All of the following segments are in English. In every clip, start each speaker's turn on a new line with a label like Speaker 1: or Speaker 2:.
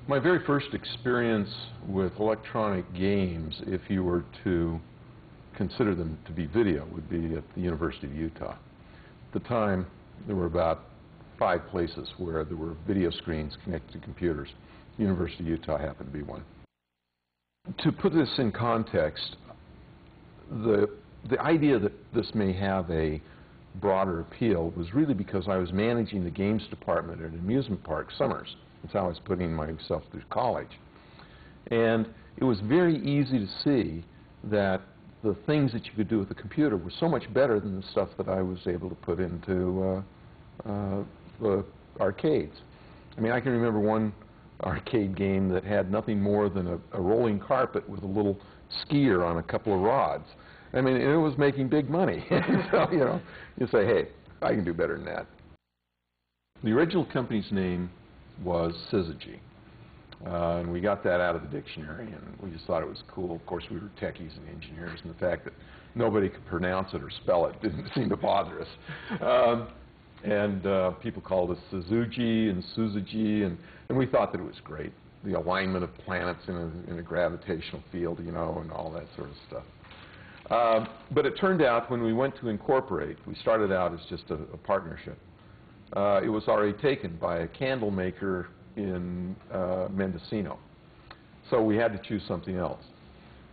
Speaker 1: My very first experience with electronic games, if you were to consider them to be video, would be at the University of Utah. At the time, there were about 5 places where there were video screens connected to computers. The University of Utah happened to be one. To put this in context, the idea that this may have a broader appeal was really because I was managing the games department at an amusement park summers. That's how I was putting myself through college. And it was very easy to see that the things that you could do with a computer were so much better than the stuff that I was able to put into the arcades. I mean, I can remember one arcade game that had nothing more than a rolling carpet with a little skier on a couple of rods. I mean, it was making big money. So, you know, you say, hey, I can do better than that. The original company's name was Syzygy. And we got that out of the dictionary, and we just thought it was cool. Of course, we were techies and engineers, and the fact that nobody could pronounce it or spell it didn't seem to bother us. People called us Syzygy and Syzygy, and we thought that it was great. The alignment of planets in a gravitational field, you know, and all that sort of stuff. But it turned out when we went to incorporate, we started out as just a partnership. It was already taken by a candle maker in Mendocino. So we had to choose something else.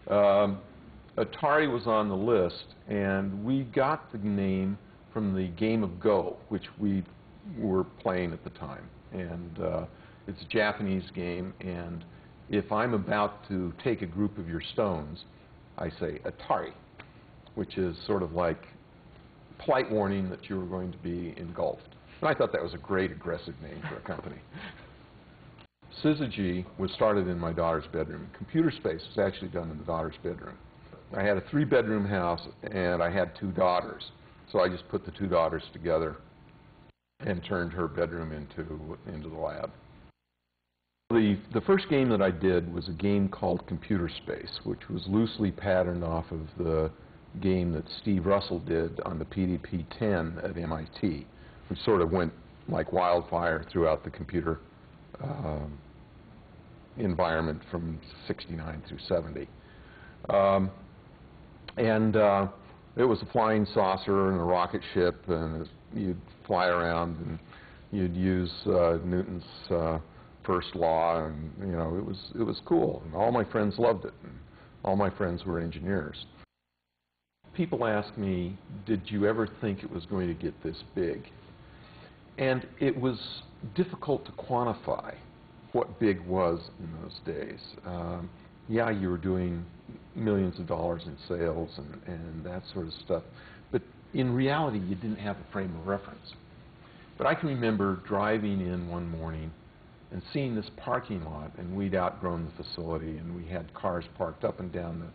Speaker 1: Atari was on the list, and we got the name from the game of Go, which we were playing at the time. And it's a Japanese game, and if I'm about to take a group of your stones, I say Atari, which is sort of like polite warning that you were going to be engulfed. And I thought that was a great aggressive name for a company. Syzygy was started in my daughter's bedroom. Computer space was actually done in the daughter's bedroom. I had a 3-bedroom house, and I had 2 daughters. So I just put the 2 daughters together and turned her bedroom into the lab. The first game that I did was a game called Computer Space, which was loosely patterned off of the game that Steve Russell did on the PDP-10 at MIT, which sort of went like wildfire throughout the computer environment from '69 through '70. It was a flying saucer and a rocket ship, and you'd fly around and you'd use Newton's first law, and you know, it was cool, and all my friends loved it, and all my friends were engineers. People ask me, did you ever think it was going to get this big? And it was difficult to quantify what big was in those days. Yeah, you were doing millions of dollars in sales and that sort of stuff, but in reality, you didn't have a frame of reference. But I can remember driving in one morning and seeing this parking lot, and we'd outgrown the facility, and we had cars parked up and down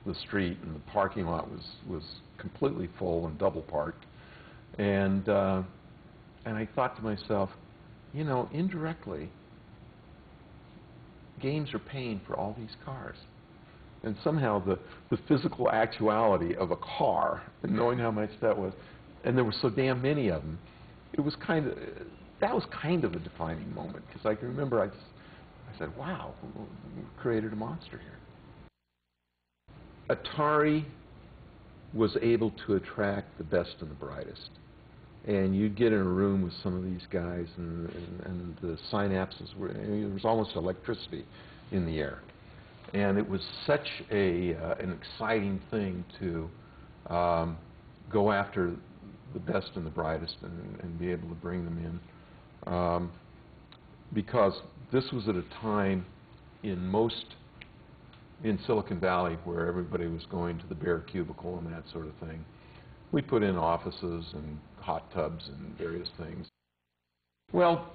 Speaker 1: the street, and the parking lot was completely full and double parked. And I thought to myself, you know, indirectly, games are paying for all these cars. And somehow the physical actuality of a car, and knowing how much that was, and there were so damn many of them, it was that was kind of a defining moment, because I can remember I said, wow, we created a monster here. Atari was able to attract the best and the brightest. And you'd get in a room with some of these guys, and the synapses were, there was almost electricity in the air. And it was such an exciting thing to go after the best and the brightest and be able to bring them in. Because this was at a time in Silicon Valley where everybody was going to the bare cubicle and that sort of thing. We put in offices and hot tubs and various things. Well,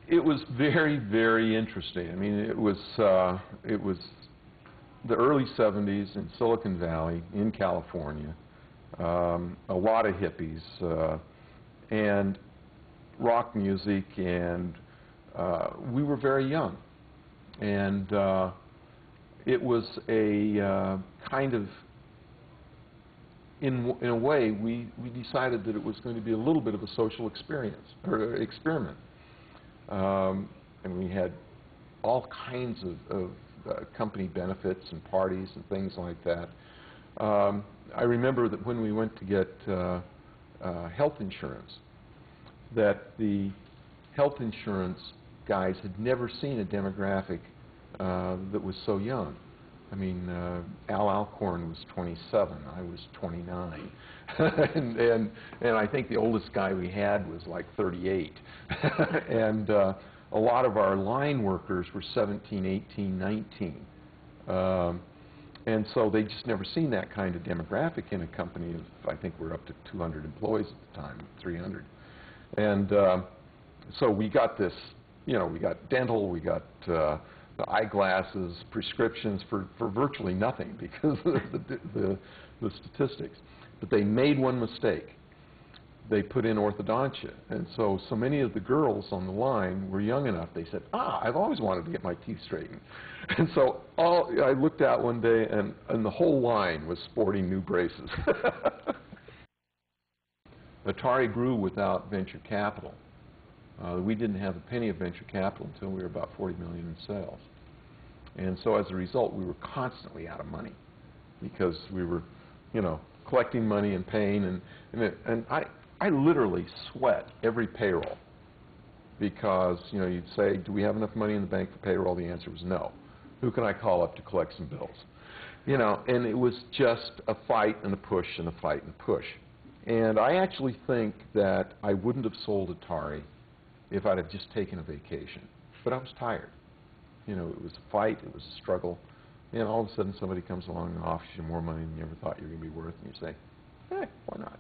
Speaker 1: it was very, very interesting. I mean, it was the early '70s in Silicon Valley, in California. A lot of hippies and rock music, and we were very young. And it was a kind of, in a way, we decided that it was going to be a little bit of a social experience, or experiment. And we had all kinds of company benefits and parties and things like that. I remember that when we went to get health insurance, that the health insurance guys had never seen a demographic that was so young. I mean, Al Alcorn was 27, I was 29, and I think the oldest guy we had was like 38, and a lot of our line workers were 17, 18, 19, and so they'd just never seen that kind of demographic in a company of, I think we're up to 200 employees at the time, 300, and so we got this, you know, we got dental, we got the eyeglasses, prescriptions for virtually nothing because of the statistics. But they made one mistake. They put in orthodontia. And so many of the girls on the line were young enough, they said, I've always wanted to get my teeth straightened. And so I looked out one day, and the whole line was sporting new braces. Atari grew without venture capital. We didn't have a penny of venture capital until we were about $40 million in sales. And so as a result, we were constantly out of money because we were, you know, collecting money and paying. And I literally sweat every payroll because, you know, you'd say, do we have enough money in the bank for payroll? The answer was no. Who can I call up to collect some bills? You know, and it was just a fight and a push and a fight and a push. And I actually think that I wouldn't have sold Atari if I'd have just taken a vacation. But I was tired. You know, it was a fight, it was a struggle, and all of a sudden somebody comes along and offers you more money than you ever thought you were going to be worth, and you say, hey, why not?